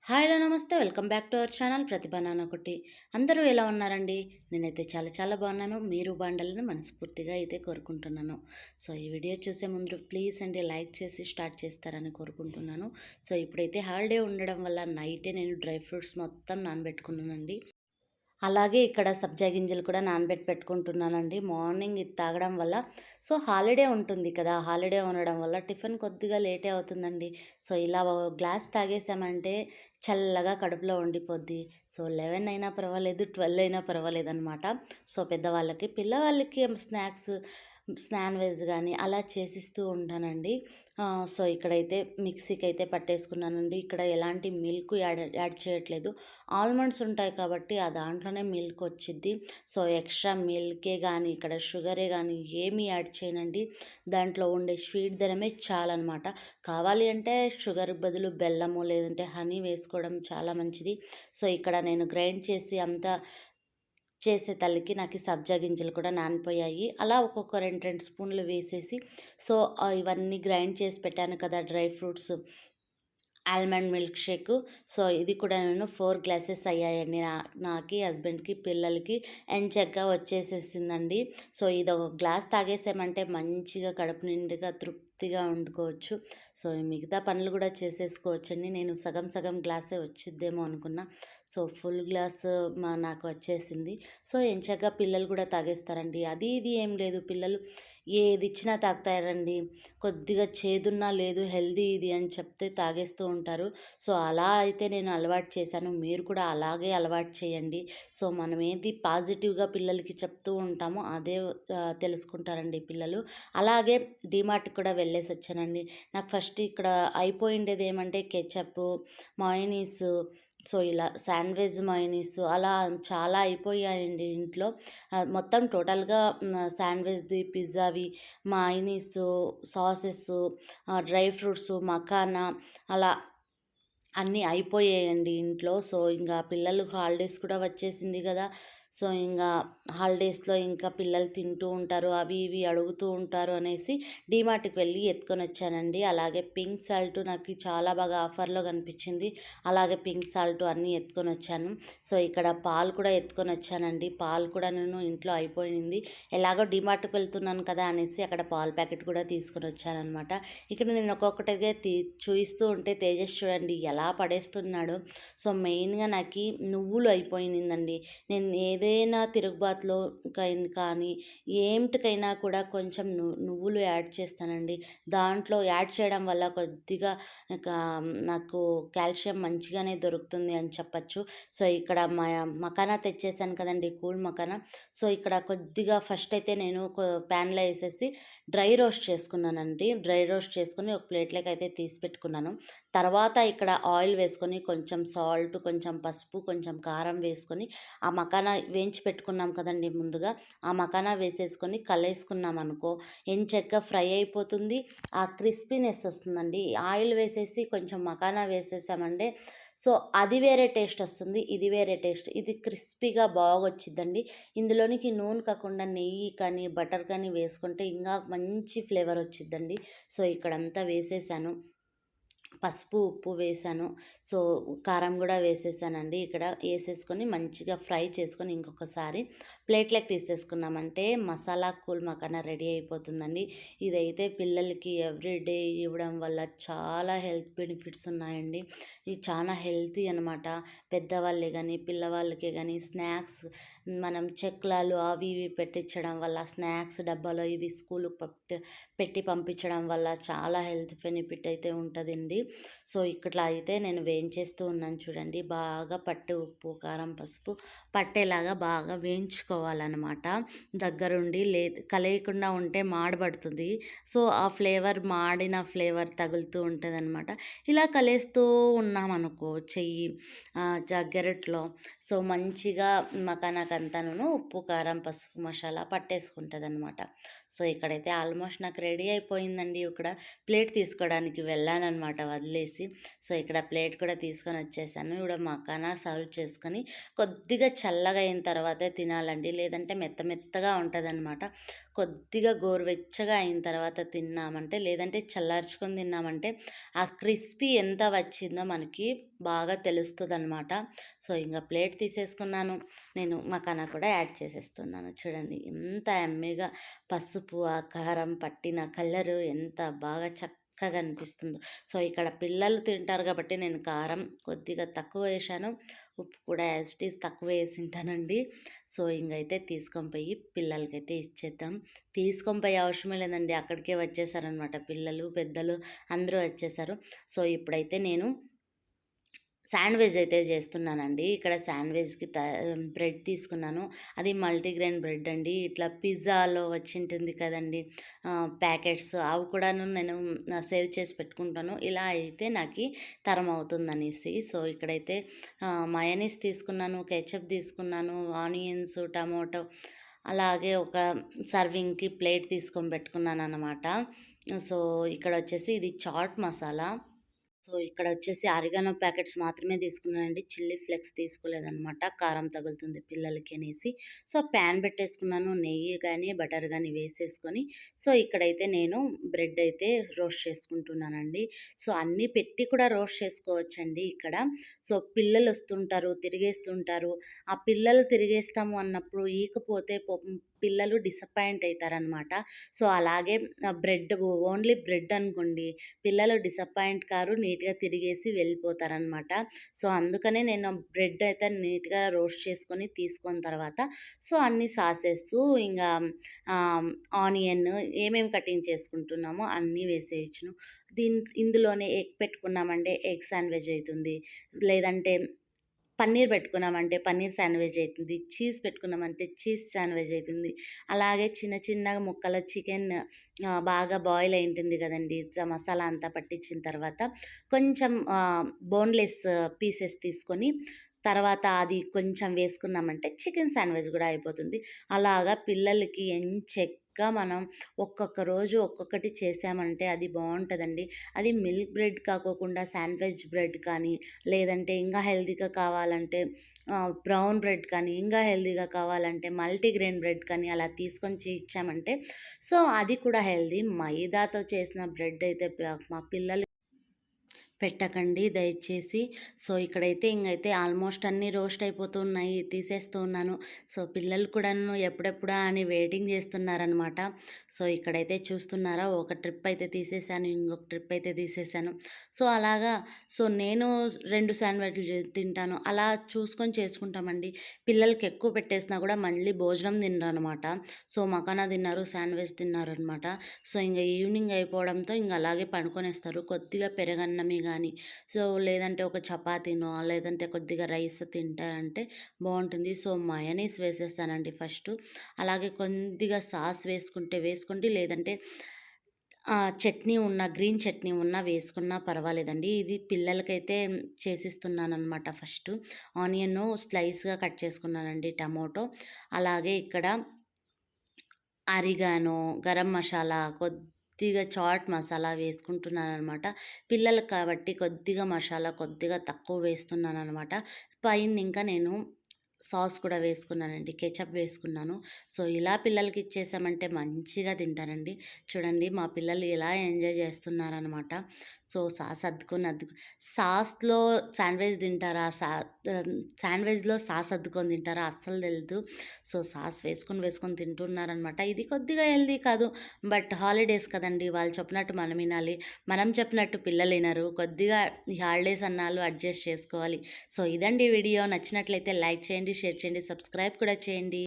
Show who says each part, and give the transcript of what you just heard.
Speaker 1: Hi hello నమస్తే welcome back to our channel Prathibha Nannakutti. అందరూ ఎలా ఉన్నారండి? నేనైతే చాలా చాలా బాగున్నాను. మీరు బాగుండాలని మనస్ఫూర్తిగా అయితే కోరుకుంటున్నాను. సో ఈ వీడియో చూసే ముందు ప్లీజ్ అండి లైక్ చేసి స్టార్ట్ చేస్తారని కోరుకుంటున్నాను. సో ఇప్పుడైతే హాలిడే ఉండడం వల్ల నైటే నేను డ్రై ఫ్రూట్స్ మొత్తం నానబెట్టుకున్నానండి. అలాగే ఇక్కడ సబ్జా గింజలు కూడా నానబెట్టి పెట్టుకుంటున్నానండి. మార్నింగ్ ఇది తాగడం వల్ల సో హాలిడే ఉంటుంది కదా! హాలిడే ఉండడం వల్ల టిఫిన్ కొద్దిగా లేటే అవుతుందండి. సో ఇలా ఓ గ్లాస్ తాగేసామంటే చల్లగా కడుపులో ఉండిపోద్ది. సో 11 అయినా పర్వాలేదు, 12 అయినా పర్వాలేదనమాట. సో పెద్దవాళ్ళకి, పిల్లవాళ్ళకి స్నాన్ వెజ్ గానీ అలా చేసిస్తూ ఉంటానండి. సో ఇక్కడైతే మిక్సీకైతే పట్టేసుకున్నానండి. ఇక్కడ ఎలాంటి మిల్క్ యాడ్ చేయట్లేదు. ఆల్మండ్స్ ఉంటాయి కాబట్టి ఆ దాంట్లోనే మిల్క్ వచ్చిద్ది. సో ఎక్స్ట్రా మిల్కే గానీ, ఇక్కడ షుగరే గానీ ఏమీ యాడ్ చేయనండి. దాంట్లో ఉండే స్వీట్‌దనమే చాలనమాట. కావాలి అంటే షుగర్ బదులు బెల్లము లేదంటే హనీ వేసుకోవడం చాలా మంచిది. సో ఇక్కడ నేను గ్రైండ్ చేసి అంతా చేసే తల్లికి నాకు ఈ సబ్జా గింజలు కూడా నానిపోయాయి. అలా ఒక్కొక్క 2, 2 స్పూన్లు వేసేసి సో ఇవన్నీ గ్రైండ్ చేసి పెట్టాను కదా dry fruits, almond milk shake. So ఇది కూడా నేను 4 గ్లాసెస్ అయ్యాయండి. నాకి, హస్బెండ్‌కి, పిల్లలకి ఎంచక్కా వచ్చేసేసిందండి. సో ఇదొక గ్లాస్ తాగేసామంటే మంచిగా కడుపు నిండుగా తృప్తిగా వండుకోవచ్చు. సో మిగతా పనులు కూడా చేసేసుకోవచ్చండి. నేను సగం సగం గ్లాసే వచ్చిద్దేమో అనుకున్నా. సో ఫుల్ గ్లాస్ నాకు వచ్చేసింది. సో ఎంచక్కా పిల్లలు కూడా తాగేస్తారండి. అది ఇది ఏం లేదు, పిల్లలు ఏదిచ్చినా తాగుతారండి. కొద్దిగా చేదున్నా లేదు హెల్తీ ఇది అని చెప్తే తాగేస్తూ ఉంటారు. సో అలా అయితే నేను అలవాటు చేశాను. మీరు కూడా అలాగే అలవాటు చేయండి. సో మనం ఏది పాజిటివ్‌గా పిల్లలకి చెప్తూ ఉంటామో అదే తెలుసుకుంటారండి పిల్లలు. అలాగే డీమార్ట్‌కి కూడా వెళ్ళేసొచ్చానండి. నాకు ఫస్ట్ ఇక్కడ అయిపోయిండేది ఏమంటే కెచప్పు, మయోనీసు, సో ఇలా శాండ్‌విచ్ మయోనీసు అలా చాలా అయిపోయాయండి ఇంట్లో. మొత్తం టోటల్‌గా శాండ్‌విచ్‌ది, పిజ్జావి, మయోనీసు, సాసెసు, డ్రై ఫ్రూట్సు, మకానా అలా అన్నీ అయిపోయాయండి ఇంట్లో. సో ఇంగా పిల్లలు హాలిడేస్ కూడా వచ్చేసింది గదా! సో ఇంగా హాలిడేస్‌లో ఇంకా పిల్లలు తింటూ ఉంటారు. అవి ఇవి అడుగుతూ ఉంటారు అనేసి డీమార్ట్‌కి వెళ్ళి ఎత్తుకొనొచ్చానండి. అలాగే పింక్ సాల్ట్ నాకు చాలా బాగా ఆఫర్‌లో కనిపించింది. అలాగే పింక్ సాల్ట్ అన్నీ ఎత్తుకొనొచ్చాను. సో ఇక్కడ పాలు కూడా ఎత్తుకొనొచ్చానండి. పాలు కూడా నేను ఇంట్లో అయిపోయింది. ఎలాగో డీమార్ట్‌కి వెళ్తున్నాను కదా అనేసి అక్కడ పాల ప్యాకెట్ కూడా తీసుకొనొచ్చాననమాట. ఇక్కడ నేను ఒక్కొక్కటిగా చూయిస్తూ ఉంటే తేజస్ చూడండి ఎలా పడేస్తున్నాడో. సో మెయిన్‌గా నాకి నువ్వులు అయిపోయినిందండి. నేను ఏదైనా తిరుగుబాతులో కానీ ఏంటికైనా కూడా కొంచెం నువ్వులు యాడ్ చేస్తానండి. దాంట్లో యాడ్ చేయడం వల్ల కొద్దిగా ఇక నాకు కాల్షియం మంచిగానే దొరుకుతుంది అని చెప్పచ్చు. సో ఇక్కడ మకానా తెచ్చేసాను కదండీ! కూల్ మకానా. సో ఇక్కడ కొద్దిగా ఫస్ట్ అయితే నేను ప్యాన్‌లో ఏసేసి డ్రై రోస్ట్ చేసుకున్నానండి. డ్రై రోస్ట్ చేసుకొని ఒక ప్లేట్‌లోకి అయితే తీసి పెట్టుకున్నాను. తర్వాత ఇక్కడ ఆయిల్ వేసుకొని కొంచెం సాల్ట్, కొంచెం పసుపు, కొంచెం కారం వేసుకొని ఆ మకానా వేయించి పెట్టుకున్నాం కదండీ ముందుగా, ఆ మకానా వేసేసుకొని కలేసుకున్నామనుకో ఎంచక్కా ఫ్రై అయిపోతుంది. ఆ క్రిస్పీనెస్ వస్తుందండి. ఆయిల్ వేసేసి కొంచెం మకానా వేసేసామంటే సో అది వేరే టేస్ట్ వస్తుంది. ఇది వేరే టేస్ట్. ఇది క్రిస్పీగా బాగొచ్చిద్దండి. ఇందులోనికి నూనె కాకుండా నెయ్యి కానీ, బటర్ కానీ వేసుకుంటే ఇంకా మంచి ఫ్లేవర్ వచ్చిద్దండి. సో ఇక్కడంతా వేసేసాను. పసుపు, ఉప్పు వేశాను. సో కారం గూడా వేసేసానండి. ఇక్కడ ఏసేసుకొని మంచిగా ఫ్రై చేసుకొని ఇంకొకసారి ప్లేట్‌లోకి తీసేసుకున్నామంటే మసాలా కూల్ మకానా రెడీ అయిపోతుందండి. ఇదైతే పిల్లలకి ఎవ్రీ డే ఇవ్వడం వల్ల చాలా హెల్త్ బెనిఫిట్స్ ఉన్నాయండి. ఇది చాలా హెల్తీ అనమాట. పెద్దవాళ్ళే గానీ, పిల్లవాళ్ళకే గానీ స్నాక్స్ మనం చెక్లాలు అవి ఇవి పెట్టించడం వల్ల స్నాక్స్ డబ్బాలో ఇవి స్కూలుకి పెట్టి పంపించడం వల్ల చాలా హెల్త్ బెనిఫిట్ అయితే ఉంటదండి. సో ఇట్లా అయితే నేను వేయించేస్తూ ఉన్నాను చూడండి. బాగా పట్టు ఉప్పు, కారం, పసుపు పట్టేలాగా బాగా వేయించుకోవాలనమాట. దగ్గరుండి కలయకుండా ఉంటే మాడబడుతుంది. సో ఆ ఫ్లేవర్ మాడిన ఫ్లేవర్ తగులుతూ ఉంటదనమాట. ఇలా కలేస్తూ ఉన్నామనుకో చెయ్యి గెరట్లో సో మంచిగా మకానాకంతాను ఉప్పు, కారం, పసుపు, మసాలా పట్టేసుకుంటదనమాట. సో ఇక్కడైతే ఆల్మోస్ట్ నాకు రెడీ అయిపోయిందండి. ఇక్కడ ప్లేట్ తీసుకోవడానికి వెళ్ళాననమాట వదిలేసి. సో ఇక్కడ ప్లేట్ కూడా తీసుకొని వచ్చేసాను. ఇప్పుడు మకానా సర్వ్ చేసుకొని కొద్దిగా చల్లగా అయిన తర్వాతే తినాలండి. లేదంటే మెత్త మెత్తగా ఉంటదనమాట. కొద్దిగా గోరువెచ్చగా అయిన తర్వాత తిన్నామంటే, లేదంటే చల్లార్చుకొని తిన్నామంటే, ఆ క్రిస్పీ ఎంత వచ్చిందో మనకి బాగా తెలుస్తదనమాట. సో, ఇంగ ప్లేట్ తీసేసుకున్నాను. నేను మకానా కూడా యాడ్ చేసేస్తున్నాను. చూడండి ఎంత యమ్మీగా పసుపు, ఆ కారం పట్టిన కలరు ఎంత బాగా చక్కగా అనిపిస్తుందో. సో, ఇక్కడ పిల్లలు తింటారు కాబట్టి నేను కారం కొద్దిగా తక్కువ వేశాను. ఉప్పు కూడా యాజ్ ఇట్ ఈజ్ తక్కువ వేసింటానండి. సో, ఇంగైతే తీసుకొని పోయి పిల్లలకైతే ఇచ్చేద్దాం. తీసుకొని పోయే అవసరమే లేదండి. అక్కడికే వచ్చేసారనమాట పిల్లలు, పెద్దలు అందరూ వచ్చేసారు. సో, ఇప్పుడైతే నేను శాండ్‌విచ్ అయితే చేస్తున్నానండి. ఇక్కడ శాండ్‌విచ్‌కి బ్రెడ్ తీసుకున్నాను. అది మల్టీగ్రెయిన్ బ్రెడ్ అండి. ఇట్లా పిజ్జాలో వచ్చింటుంది కదండీ! ప్యాకెట్స్ అవి కూడాను నేను సేవ్ చేసి పెట్టుకుంటాను. ఇలా అయితే నాకి తరం అవుతుందనేసి. సో, ఇక్కడైతే మయోనీస్ తీసుకున్నాను, కెచప్ తీసుకున్నాను, ఆనియన్స్, టమోటో అలాగే ఒక సర్వింగ్‌కి ప్లేట్ తీసుకొని పెట్టుకున్నాననమాట. సో, ఇక్కడొచ్చేసి ఇది చాట్ మసాలా. సో, ఇక్కడొచ్చేసి ఆరిగానో ప్యాకెట్స్ మాత్రమే తీసుకున్నానండి. చిల్లీ ఫ్లేక్స్ తీసుకోలేదనమాట. కారం తగులుతుంది పిల్లలకి అనేసి. సో, ప్యాన్ పెట్టేసుకున్నాను. నెయ్యి గాని, బటర్ గాని వేసేసుకొని, సో, ఇక్కడైతే నేను బ్రెడ్ అయితే రోస్ట్ చేసుకుంటున్నానండి. సో, అన్నీ పెట్టి కూడా రోస్ట్ చేసుకోవచ్చండి ఇక్కడ. సో, పిల్లలొస్తుంటారు, తిరిగేస్తుంటారు. ఆ పిల్లలు తిరిగేస్తాము అన్నప్పుడు ఈకపోతే పిల్లలు డిసప్పాయింట్ అయితారనమాట. సో, అలాగే బ్రెడ్ ఓన్లీ బ్రెడ్ అనుకోండి పిల్లలు డిసప్పాయింట్ కారు. నీట్‌గా తిరిగేసి వెళ్ళిపోతారనమాట. సో, అందుకనే నేను బ్రెడ్ అయితే నీట్‌గా రోస్ట్ చేసుకొని తీసుకున్న తర్వాత సో, అన్ని సాసెసు ఇంగా ఆనియన్ ఏమేమి కటింగ్ చేసుకుంటున్నామో అన్నీ వేసేయచ్చును. ఇందులోనే ఎగ్ పెట్టుకున్నామంటే ఎగ్ శాండ్‌విచ్ అయితుంది. లేదంటే పన్నీర్ పెట్టుకున్నామంటే పన్నీర్ శాండ్‌విచ్ అయితుంది. చీజ్ పెట్టుకున్నామంటే చీజ్ శాండ్‌విచ్ అయితుంది. అలాగే చిన్న చిన్నగా ముక్కల చికెన్ బాగా బాయిల్ అయింటుంది గదండీ! మసాలా అంతా పట్టించిన తర్వాత కొంచెం బోన్‌లెస్ పీసెస్ తీసుకొని తర్వాత అది కొంచెం వేసుకున్నామంటే చికెన్ శాండ్‌విచ్ గూడా అయిపోతుంది. అలాగా పిల్లలకి ఎంచక్కా మనం ఒక్కొక్క రోజు ఒక్కొక్కటి చేశామంటే అది బావుంటదండి. అది మిల్క్ బ్రెడ్ కాకోకుండా శాండ్‌విచ్ బ్రెడ్ కానీ లేదంటే ఇంకా హెల్తీగా కావాలంటే బ్రౌన్ బ్రెడ్ కానీ, ఇంకా హెల్తీగా కావాలంటే మల్టీగ్రెయిన్ బ్రెడ్ కానీ అలా తీసుకొని ఇచ్చామంటే సో, అది కూడా హెల్తీ. మైదాతో చేసిన బ్రెడ్ అయితే మా పిల్లలు పెట్టకండి దయచేసి. సో, ఇక్కడైతే ఇంగైతే ఆల్మోస్ట్ అన్నీ రోస్ట్ అయిపోతూ ఉన్నాయి. తీసేస్తూ ఉన్నాను. సో, పిల్లలు కూడాను ఎప్పుడెప్పుడా అని వెయిటింగ్ చేస్తున్నారనమాట. సో, ఇక్కడైతే చూస్తున్నారా ఒక ట్రిప్ అయితే తీసేసాను. ఇంకొక ట్రిప్ అయితే తీసేసాను. సో, అలాగా సో, నేను 2 శాండ్‌విచ్‌లు తింటాను. అలా చూసుకొని చేసుకుంటామండి. పిల్లలకి ఎక్కువ పెట్టేసినా కూడా మళ్ళీ భోజనం తినరనమాట. సో, మకానా తిన్నారు, శాండ్‌విచ్ తిన్నారనమాట. సో, ఇంగ ఈవినింగ్ అయిపోవడంతో ఇంగ అలాగే పడుకొనేస్తారు. కొద్దిగా పెరుగన్నమే గాని, సో, లేదంటే ఒక చపాతీనో, లేదంటే కొద్దిగా రైస్ తింటారంటే బావుంటుంది. సో, మయోనీస్ వేసేస్తానండి ఫస్టు. అలాగే కొద్దిగా సాస్ వేసుకోండి. లేదంటే చట్నీ ఉన్న గ్రీన్ చట్నీ ఉన్నా వేసుకున్నా పర్వాలేదండి. ఇది పిల్లలకైతే చేసిస్తున్నాననమాట ఫస్టు. ఆనియను స్లైస్‌గా కట్ చేసుకున్నానండి. టమోటో అలాగే ఇక్కడ అరిగానో, గరం మషాలా, కొద్దిగా చాట్ మసాలా వేసుకుంటున్నాననమాట. పిల్లలకి కాబట్టి కొద్దిగా మషాలా కొద్దిగా తక్కువ వేస్తున్నాననమాట. పైనింకా నేను సాస్ కూడా వేసుకున్నానండి. కెచప్ వేసుకున్నాను. సో, ఇలా పిల్లలకి ఇచ్చేసామంటే మంచిగా తింటారండి. చూడండి మా పిల్లలు ఎలా ఎంజాయ్ చేస్తున్నారనమాట. సో, సాస్ సాస్‌లో శాండ్‌విచ్ తింటారా? శాండ్‌విచ్‌లో సాస్ అద్దుకొని తింటారా? అస్సలు తెలీదు. సో, సాస్ వేసుకొని తింటున్నారనమాట. ఇది కొద్దిగా హెల్తీ కాదు. బట్ హాలిడేస్ కదండీ! వాళ్ళు చెప్పినట్టు మనం ఇనాలి. మనం చెప్పినట్టు పిల్లలు ఇనరు. కొద్దిగా ఈ హాలిడేస్ అన్నాళ్ళు అడ్జస్ట్ చేసుకోవాలి. సో, ఇదండి వీడియో. నచ్చినట్లయితే లైక్ చేయండి, షేర్ చేయండి, సబ్స్క్రైబ్ కూడా చేయండి.